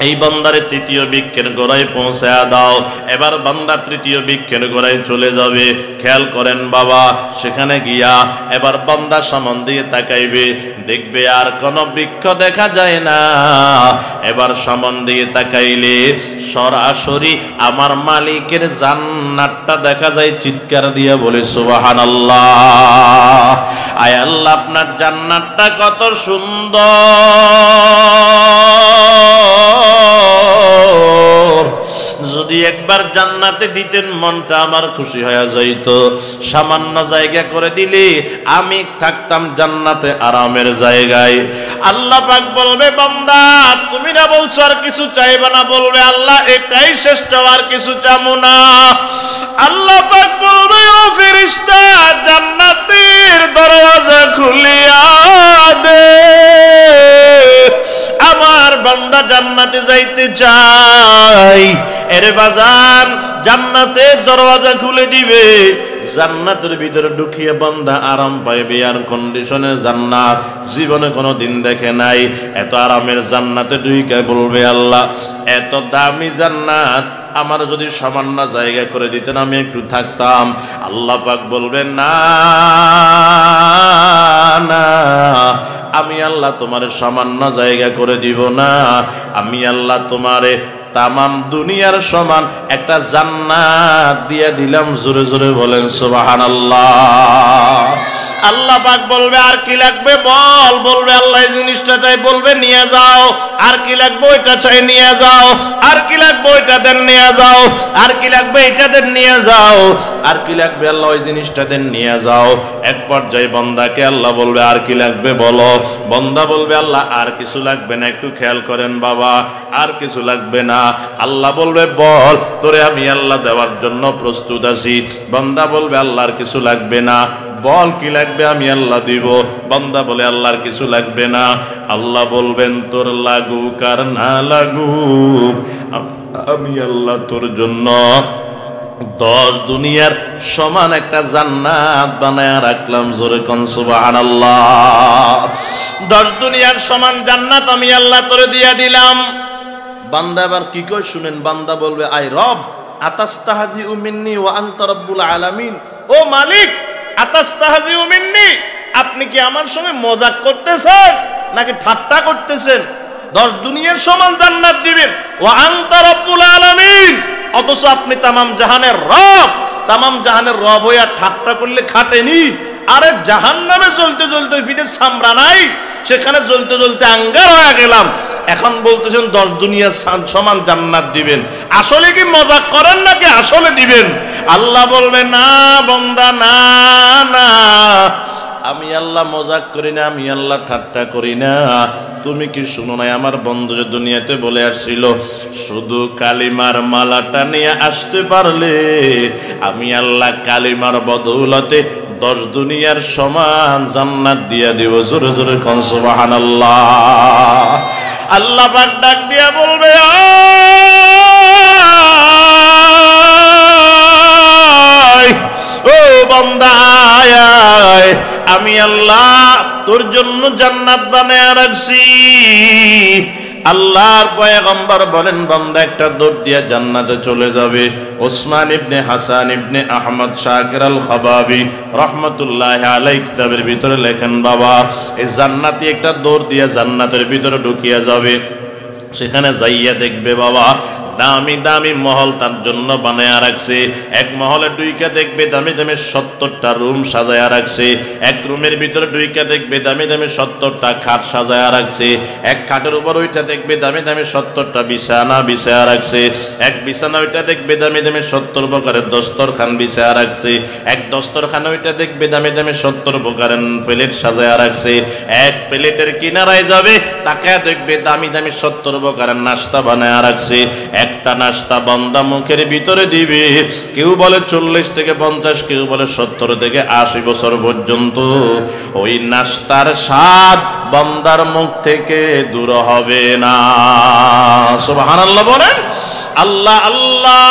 এই বান্দারে তৃতীয় বৃক্ষের গোড়ায় পৌঁছায়া দাও। এবার বান্দা তৃতীয় বৃক্ষের গোড়ায় চলে যাবে। খেয়াল করেন বাবা, সেখানে গিয়া এবার বান্দা সামন দিয়ে তাকাইবে, দেখবে আর কোন বৃক্ষ দেখা যায় না। এবার সামন দিয়ে তাকাইলে সরাসরি আমার মালিকের জান্নাতটা দেখা যায়। চিৎকার দিয়ে বলে সুবহানাল্লাহ। আয় আল্লাহ, আপনার জান্নাতটা কত সুন্দর। যদি একবার জান্নাতে দিতেন মনটা আমার খুশি হয়ে যাইত। সামান্য জায়গা করে দিলে আমি থাকতাম জান্নাতে আরামের জায়গায়। আল্লাহ পাক বলবে, বান্দা তুমি না বলছো আর কিছু চাইবে না? বলবে, আল্লাহ এটাই শ্রেষ্ঠ, আর কিছু চামু না। আল্লাহ পাক বলবে, ও ফেরেশতা জান্নাতের দরওয়াজা খুলিয়া দে, আমার বান্দা জান্নাতে যাইতে চাই। এর বাজান জান্নাতের দরওয়াজা খুলে দিবে, জান্নাতের ভিতরে ঢুকিয়ে বান্দা আরাম পাইবে। আর কন্ডিশনে জান্নাত জীবনে কোনোদিন দেখে নাই। এত আরামের জান্নাতে ঢুকে বলবে, আল্লাহ এত দামি জান্নাত আমার যদি সামান্য জায়গা করে দিতেন আমি একটু থাকতাম। আল্লাহ পাক বলবেন, না না, আমি আল্লাহ তোমার সামান্য জায়গা করে দিব না। আমি আল্লাহ তোমারে তামাম দুনিয়ার সমান একটা জান্নাত দিয়ে দিলাম। জোরে জোরে বলেন সুবহানাল্লাহ। আল্লাহ পাক বলবে, আর কি লাগবে বল। বলবে, আল্লাহ এই জিনিসটা চাই। বলবে, নিয়ে যাও। আর কি লাগবে? ওইটা চাই, নিয়ে যাও। আর কি লাগবে? ওইটা দেন, নিয়ে যাও। আর কি লাগবে? এটা দেন, নিয়ে যাও। আর কি লাগবে? আল্লাহ ওই জিনিসটা দেন, নিয়ে যাও। এক পর্যায়ে বান্দাকে আল্লাহ বলবে, আর কি লাগবে বলো। বান্দা বলবে, আল্লাহ আর কিছু লাগবে না। একটু খেয়াল করেন বাবা, আর কিছু লাগবে না। আল্লাহ বলবে, বল, তোরে আমি আল্লাহ দেওয়ার জন্য প্রস্তুত আছি। বান্দা বলবে, আল্লাহর কিছু লাগবে না। বল কি লাগবে, আমি আল্লাহ দিব। বান্দা বলে, আল্লাহর কিছু লাগবে না। আল্লাহ বলবেন, তোর লাগুক আর না লাগুক আমি আল্লাহ তোর জন্য 10 দুনিয়ার সমান একটা জান্নাত বানায়া রাখলাম। জোরে কোন সুবহানাল্লাহ। 10 দুনিয়ার সমান জান্নাত আমি আল্লাহ তোরে দিয়া দিলাম। বান্দা এবার কি কই শুনেন। বান্দা বলবে, আই রব আতাস্তাহজিউ মিন্নি ওয়া আনতা রাব্বুল আলামিন। ও মালিক, আতাস্তাহজিউ মিন্নি, আপনি কি আমার সঙ্গে মজাক করতেছেন নাকি ঠাট্টা করতেছেন? 10 দুনিয়ার সমান জান্নাত দিবেন, ওয়া আনতা রাব্বুল আলামিন, অথচ আপনি তামাম জাহানের রব। তামাম জাহানের রব হইয়া ঠাট্টা করলে খাটেনি? আরে জাহান্নামে জ্বলতে জ্বলতে ফিরে সামরা নাই, সেখানে জ্বলতে জ্বলতে আঙ্গার হয়ে গেলাম। এখন বলতেছেন 10 দুনিয়ার সমান জান্নাত দিবেন। আসলে কি মজাক করেন নাকি আসলে দিবেন? আল্লাহ বলবে, না বান্দা, না না, আমি আল্লাহ মজাক করি না, আমি আল্লাহ ঠাট্টা করি না। তুমি কি শুনো নাই আমার বন্ধু যে দুনিয়াতে বলে আসছিল, শুধু কালিমার মালাটা নিয়ে আসতে পারলে আমি আল্লাহ কালিমার বদৌলতে 10 দুনিয়ার সমান জান্নাত দিয়া দিব। জোরে জোরে কোন সুবহানাল্লাহ। আল্লাহ পাক ডাক দিয়া বলবে, ও বান্দা আয়, আমি আল্লাহ তোর জন্য জান্নাত বানায়া রাখছি। আল্লাহর পয়গম্বর বলেন, বান্দা একটা দৌড় দিয়া জান্নাতে চলে যাবে। ওসমান ইবনে হাসান ইবনে আহমদ শাকির আল খাবাবি রহমতুল্লাহি আলাইহি কিতাবের ভিতরে লেখেন, বাবা এই জান্নাতি একটা দৌড় দিয়া জান্নাতের ভিতরে ঢুকিয়া যাবে। সেখানে যাইয়া দেখবে বাবা দামি দামি মহল তার জন্য বানায়া রাখছে। এক মহলে ঢুইকা দেখবে দামি দামি 70টা রুম সাজায়া রাখছে। এক রুমের ভিতরে ঢুইকা দেখবে দামি দামি 70টা খাট সাজায়া রাখছে। এক খাটের উপর ওইটা দেখবে দামি দামি 70টা বিছানা বিছায়া রাখছে। এক বিছানা ওইটা দেখবে দামি দামি 70 প্রকারের দস্তরখান বিছায়া রাখছে। এক দস্তরখান ওইটা দেখবে দামি দামি 70 প্রকারের প্লেট সাজায়া রাখছে। এক প্লেটের কিনারায় যাবে তাকায় দেখবে দামি দামি 70 প্রকারের নাস্তা বানায়া রাখছে। একটা নাস্তা বান্দা মুখের ভিতরে দিবে, কেউ বলে 40 থেকে 50, কেউ বলে 70 থেকে 80 বছর পর্যন্ত ওই নাস্তার স্বাদ বান্দার মুখ থেকে দূর হবে না। সুবহানাল্লাহ বলেন। আল্লাহ আল্লাহ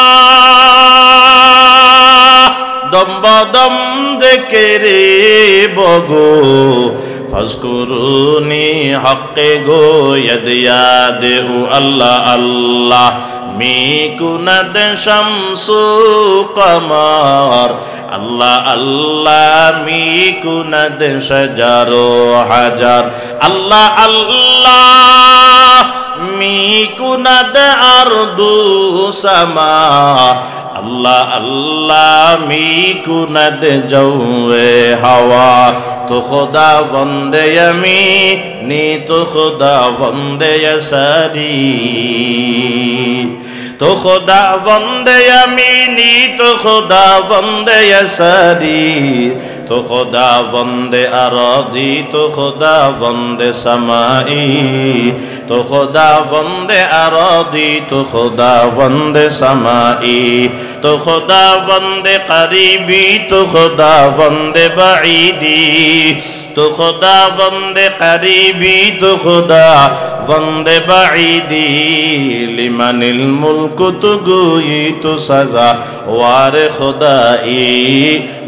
দম বদম দেখে রে বগো ফাজকুরুনি হক্কে গো ইয়াদ ইয়াদ ও আল্লাহ আল্লাহ মিকুনাদ শামসু কমর আল্লাহ আল্লাহ মিকুনাদ শাজারু হাজার আল্লাহ আল্লাহ মিকুনাদ আরদু সামা আল্লাহ আল্লাহ মিকুনাদ জওয়ে হাওয়া তো খুদা বন্দে আমি নি তো খুদা বন্দে সারি তো খুদা বন্দে আমি নি তো খুদা বন্দে সারি তো খুদা বন্দে আরদি তো খুদা বন্দে সামাই তো খুদা বন্দে আরদি তো খুদা বন্দে সামাই তো খুদা বন্দে করিবি তো খুদা বন্দে বাঈদি তো খুদা বন্দে করিবি তো খুদা বন্দে বাঈদি লিমানিল মুলকু তো গুই তো সাজা ওয়ারে খুদাই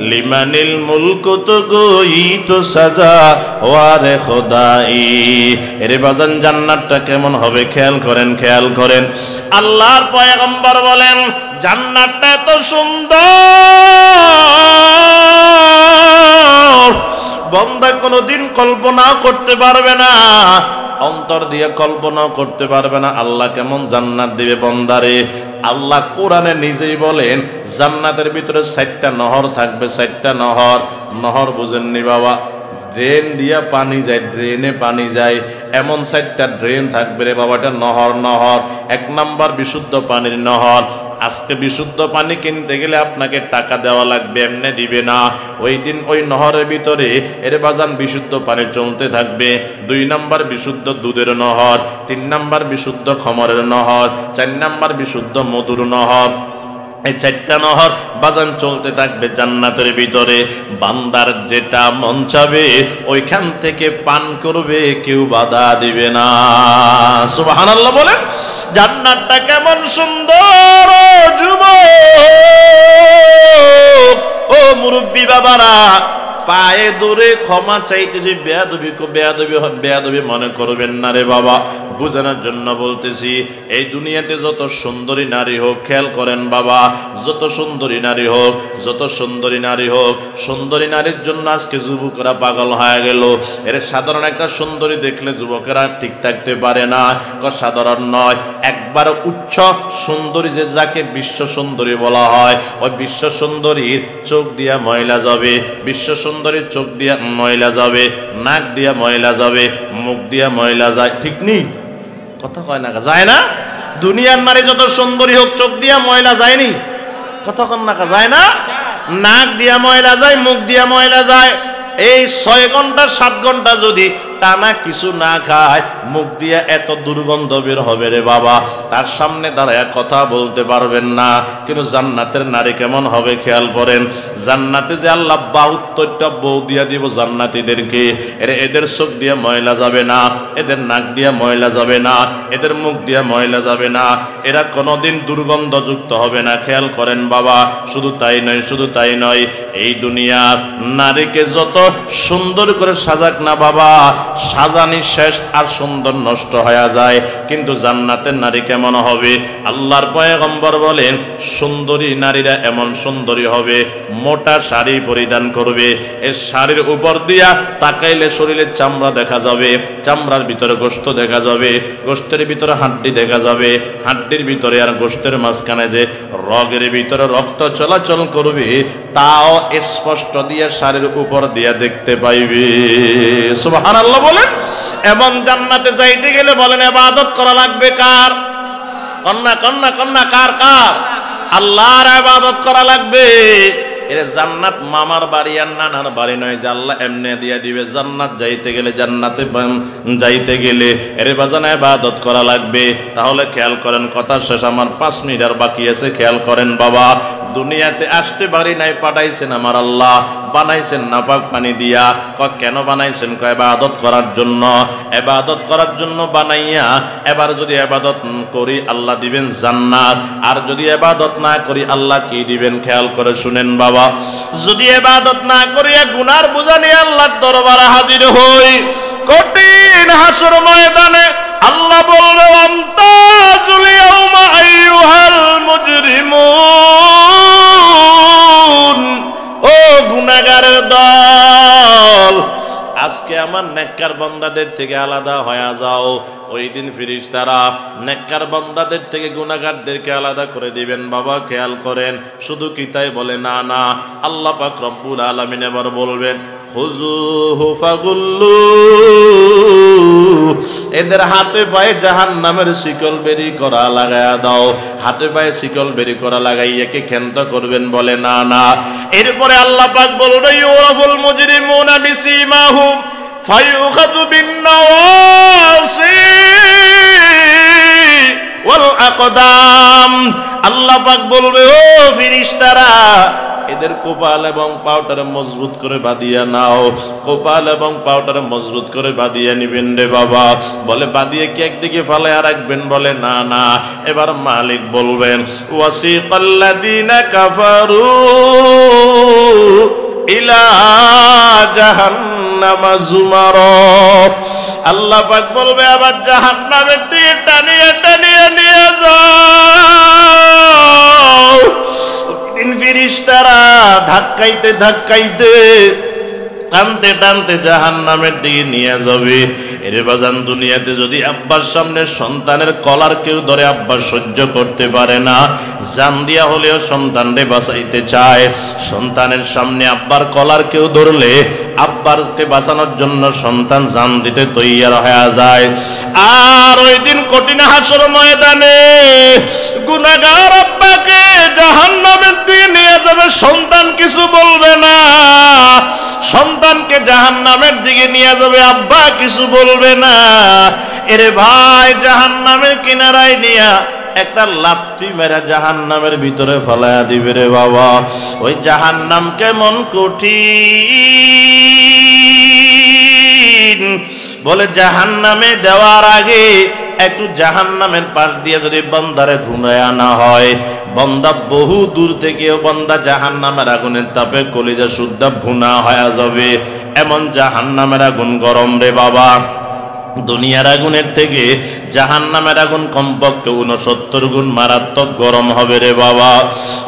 লিমানিল মুলকু তো গুই তো সাজা ওয়ারে খুদাই এরে বাজান জান্নাতটা কেমন হবে খেয়াল করেন খেয়াল করেন আল্লাহর পয়গম্বর বলেন জান্নাতটা এত সুন্দর বান্দা কোনদিন কল্পনা করতে পারবে না অন্তর দিয়ে কল্পনা করতে পারবে না আল্লাহ কেমন জান্নাত দিবে বান্দারে আল্লাহ কোরআনে নিজেই বলেন জান্নাতের ভিতরে 4টা নহর থাকবে 4টা নহর নহর বুঝেননি বাবা ড্রেন দিয়া পানি যায় ড্রেনে পানি যায় এমন 4টা ড্রেন থাকবে রে বাবা এটা নহর নহর 1 নাম্বার বিশুদ্ধ পানির নহর আজকে বিশুদ্ধ পানি কিনতে গেলে আপনাকে টাকা দেওয়া লাগবে এমনি দিবে না ওই দিন ওই নহরের ভিতরে এর বাজান বিশুদ্ধ পানি চলতে থাকবে 2 নাম্বার বিশুদ্ধ দুধের নহর 3 নাম্বার বিশুদ্ধ খমরের নহর 4 নাম্বার বিশুদ্ধ মধুর নহর এই 4টা নহর বাজান চলতে থাকবে জান্নাতের ভিতরে বান্দার যেটা মন চাবে ওইখান থেকে পান করবে কেউ বাধা দিবে না সুবহানাল্লাহ বলেন জান্নাতটা কেমন সুন্দর ও যুবক ও মুরব্বি বাবারা পায়ে দূরে ক্ষমা চাইতেছি বেয়াদবি মনে করবেন না রে বাবা বুঝানোর জন্য বলতেছি এই দুনিয়াতে যত সুন্দরী নারী হোক খেয়াল করেন বাবা যত সুন্দরী নারী হোক সুন্দরী নারীর জন্য আজকে যুবকরা পাগল হয়ে গেল এর সাধারণ একটা সুন্দরী দেখলে যুবকেরা ঠিক থাকতে পারে না সাধারণ নয় একবার উচ্চ সুন্দরী যে যাকে বিশ্ব সুন্দরী বলা হয় ওই বিশ্ব সুন্দরীর চোখ দিয়া ময়লা যাবে বিশ্ব সুন্দরীর চোখ দিয়া ময়লা যাবে নাক দিয়া ময়লা যাবে মুখ দিয়া ময়লা যায় ঠিক নেই কথা কয় না যায় না দুনিয়ার নারী যত সুন্দরী হোক চোখ দিয়া ময়লা যায়নি কথা কন না যায় না নাক দিয়া ময়লা যায় মুখ দিয়া ময়লা যায় এই 6 ঘন্টা 7 ঘন্টা যদি টানা কিছু না খায় মুখ দিয়া এত দুর্গন্ধ বের হবে রে বাবা তার সামনে দাঁড়ায় কথা বলতে পারবেন না কিন্তু জান্নাতের নারী কেমন হবে খেয়াল করেন জান্নাতে যে আল্লাহ 72টা বউ দিয়া দিব জান্নাতীদেরকে এদের চোখ দিয়ে ময়লা যাবে না এদের নাক দিয়া ময়লা যাবে না এদের মুখ দিয়া ময়লা যাবে না এরা কোনোদিন দুর্গন্ধযুক্ত হবে না খেয়াল করেন বাবা শুধু তাই নয় এই দুনিয়ার নারীকে যত সুন্দর করে সাজাক না বাবা সাজানি শেষ আর সুন্দর নষ্ট হয়ে যায় কিন্তু জান্নাতের নারী কেমন হবে আল্লাহর পয়গম্বর বলেন সুন্দরী নারীরা এমন সুন্দরী হবে মোটা শাড়ি পরিধান করবে এই শাড়ির উপর দিয়া তাকাইলে শরীরের চামড়া দেখা যাবে চামড়ার ভিতরে গোশত দেখা যাবে গোশতের ভিতরে হাড্ডি দেখা যাবে হাড্ডির ভিতরে আর গোশতের মাঝখানে যে রগের ভিতরে রক্ত চলাচল করবে তাও স্পষ্ট দিয়ে শাড়ির উপর দিয়া দেখতে পাইবে সুবহানাল্লাহ বলেন এবং জান্নাতে যাইতে গেলে বলেন ইবাদত করা লাগবে কার কন্যা কার আল্লাহর ইবাদত করা লাগবে এর জান্নাত মামার বাড়ি আর নানার বাড়ি নয় যে আল্লাহ এমনি দিয়া দিবে জান্নাত যাইতে গেলে জান্নাতে যাইতে গেলে এর বাজান ইবাদত করা লাগবে তাহলে খেয়াল করেন কথা শেষ আমার 5 মিনিট আর বাকি আছে খেয়াল করেন বাবা দুনিয়াতে আসতে পারি নাই, পাঠাইছেন আমার আল্লাহ, বানাইছেন নাপাক পানি দিয়া। কেন বানাইছেন? ইবাদত করার জন্য। ইবাদত করার জন্য বানাইয়া এবার যদি ইবাদত করি আল্লাহ দিবেন জান্নাত, আর যদি ইবাদত না করি আল্লাহ কি দিবেন? খেয়াল করে শুনেন বাবা, যদি ইবাদত না করিয়া গুনার বোঝা নিয়ে আল্লাহর দরবারে হাজির হই, কঠিন হাসর ময়দানে আল্লাহ বলবে আমতাজুল ইয়াউমা আইয়ুহাল মুজরিমুন, ও গুনাহগারের দল, আজকে আমার নেককার বান্দাদের থেকে আলাদা হয়ে যাও। ওই দিন ফেরেশতারা নেককার বান্দাদের থেকে গুনাহগারদেরকে আলাদা করে দিবেন। বাবা খেয়াল করেন, শুধু কি তাই বলে? না না, আল্লাহ পাক রব্বুল আলামিন এবার বলবেন খুযুহু ফাগুল্লু, এদের হাতে পায়ে জাহান্নামের শিকল বেরি করা লাগায়া দাও। হাতে পায়ে শিকল বেরি করা লাগাইয়া কে ক্ষান্ত করবেন? বলে না না। এরপরে আল্লাহ পাক বলবে ইউরাফুল মুজরিমুনা বিসীমাহুম ফায়ুখাযু বিন-নাওয়াসি ওয়াল আকদাম। আল্লাহ পাক বলবে ও ফেরেশতারা, এদের কপাল এবং পাউটারে মজবুত করে বাঁধিয়া নাও। কপাল এবং পাউটারে মজবুত করে বাঁধিয়া নিবেন রে বাবা। বলে বাঁধিয়ে কি একদিকে ফালায়া রাখবেন? বলে না না। এবার মালিক বলবেন ওয়াসিকাল্লাযীনা কাফারু ইলা জাহান্নামা যুমারা। আল্লাহ পাক বলবে আবার জাহান্নামের দিকে টানিয়ে টানিয়ে নিয়ে যাও। ফেরেশতারা ধাক্কাইতে ধাক্কাইতে টানতে টানতে জাহান্নামের দিকে নিয়ে যাবে। এর বাজান, দুনিয়াতে যদি আব্বার সামনে সন্তানের কলার কেউ ধরে, আব্বা সহ্য করতে পারে না, জান দিয়া হলেও সন্তানরে বাঁচাইতে চায়। সন্তানের সামনে আব্বার কলার কেউ ধরলে আব্বারকে বাঁচানোর জন্য সন্তান জান দিতে তৈয়ার হয়ে যায়। আর ওই দিন কঠিন হাসর ময়দানে গুনাহগার আব্বাকে জাহান্নামের দিকে নিয়ে যাবে, সন্তান কিছু বলবে না। সন্তানকে জাহান্নামের দিকে নিয়ে যাবে, আব্বা কিছু বলবে না। এরে ভাই, জাহান্নামের কিনারায় নিয়া একটা লাথি মেরা জাহান্নামের ভিতরে ফেলায়া দিবে রে বাবা। ওই জাহান্নাম কেমন কঠিন, বলে জাহান্নামে দেওয়ার আগে একটু জাহান্নামের পাশ দিয়ে যদি বান্দারে ঘুমায় আনা হয়, বান্দা বহু দূর থেকেও বান্দা জাহান্নামের আগুনের তাপে কলিজা সুদ্ধা ভুনা হয়ে যাবে। এমন জাহান্নামের আগুন গরম রে বাবা। দুনিয়ার আগুনের থেকে জাহান্নামের আগুন কমপক্ষে 69 গুণ মারাত্মক গরম হবে রে বাবা।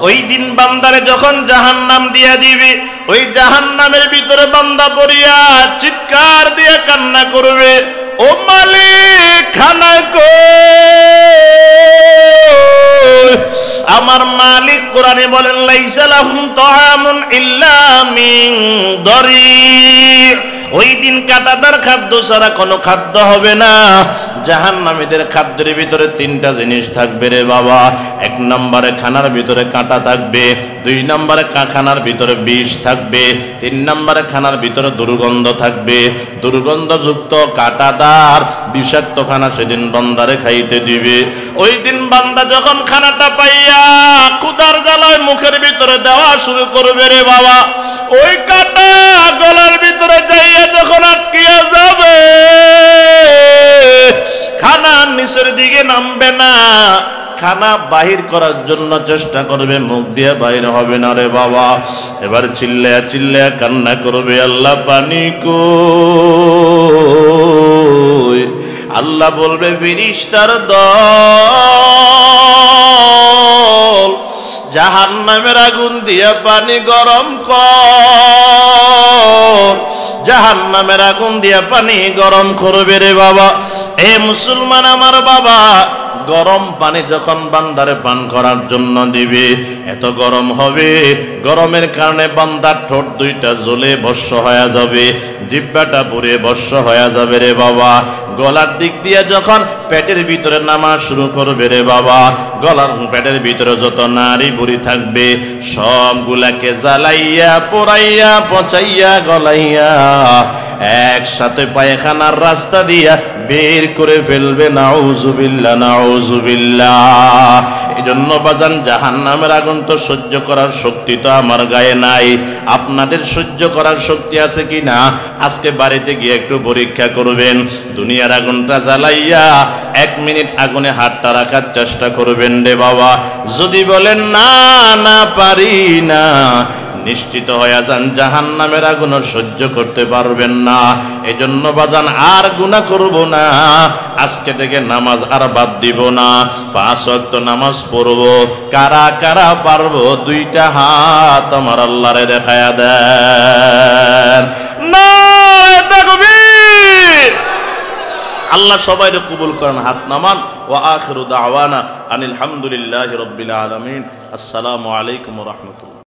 ওই দিন বান্দারে যখন জাহান্নাম দিয়া দিবে, ওই জাহান্নামের ভিতরে বান্দা পড়িয়া চিৎকার দিয়ে কান্না করবে, ও মালিক খানা কই। আমার মালিক কোরআনে বলেন লাইসা লাহুম তাআমুন ইল্লা মিন দারি'। ওই দিন কাঁটাদার খাদ্য ছাড়া কোনো খাদ্য হবে না। জাহান্নামীদের খাদ্যের ভিতরে 3টা জিনিস থাকবে রে বাবা। 1 নম্বরে খানার ভিতরে কাঁটা থাকবে, 2 নম্বরে খানার ভিতরে বিষ থাকবে, 3 নম্বরে খানার ভিতরে দুর্গন্ধ থাকবে। দুর্গন্ধযুক্ত কাঁটাদার বিষাক্ত খানা সেদিন বান্দারে খাইতে দিবে। ওই দিন বান্দা যখন খানাটা পাইয়া ক্ষুধার জ্বালায় মুখের ভিতরে দেওয়া শুরু করবে রে বাবা, ওই কাঁটা গলার ভিতরে যাইয়া যখন আটকিয়া যাবে, খানা নিচের দিকে নামবে না। খানা বাহির করার জন্য চেষ্টা করবে, মুখ দিয়ে বাহির হবে না রে বাবা। এবার চিল্লায়া চিল্লায়া কান্না করবে, আল্লাহ পানি কই। আল্লাহ বলবে ফেরেশতার দল, জাহান্নামের আগুন দিয়া পানি গরম কর। জাহান্নামের আগুন দিয়া পানি গরম করবে রে বাবা। এ মুসলমান আমার বাবা, গরম পানি যখন বান্দারে পান করার জন্য দিবে, এত গরম হবে, গরমের কারণে বান্দার ঠোঁট 2টা জ্বলে ভস্ম হয়ে যাবে, জিহ্বাটা পুড়ে ভস্ম হয়ে যাবে রে বাবা। গলার দিক দিয়ে যখন পেটের ভিতরে নামা শুরু করবে রে বাবা, গলার পেটের ভিতরে যত নাড়ি বুড়ি থাকবে সবগুলাকে জ্বালাইয়া পোড়াইয়া পচাইয়া গলাইয়া একসাথে পায়খানার রাস্তা দিয়া বের করে ফেলবে। নাউজুবিল্লাহ নাউজুবিল্লাহ। এজন্য বাজান জাহান্নামের আগুন তো সহ্য করার শক্তি তো আমার গায়ে নাই, আপনাদের সহ্য করার শক্তি আছে কি না আজকে বাড়িতে গিয়ে একটু পরীক্ষা করবেন। দুনিয়ার আগুনটা জ্বালাইয়া 1 মিনিট আগুনে হাতটা রাখার চেষ্টা করবেন রে বাবা। যদি বলেন না না পারি না, নিশ্চিত হয়ে যান জাহান্নামের আগুন সহ্য করতে পারবেন না। এজন্য বাজান আর গুনাহ করব না, আজকে থেকে নামাজ আর বাদ দিব না, 5 ওয়াক্ত নামাজ পড়ব। কারা কারা পারবো 2টা হাত আমার আল্লাহরে দেখায়া দেন। নারে তাকবীর। আল্লাহ সবাইকে কবুল করেন, হাত নামান। ওয়া আখিরু দাওয়ানা আনিল হামদুলিল্লাহি রাব্বিল আলামিন। আসসালামু আলাইকুম ওয়া রাহমাতুল্লাহ।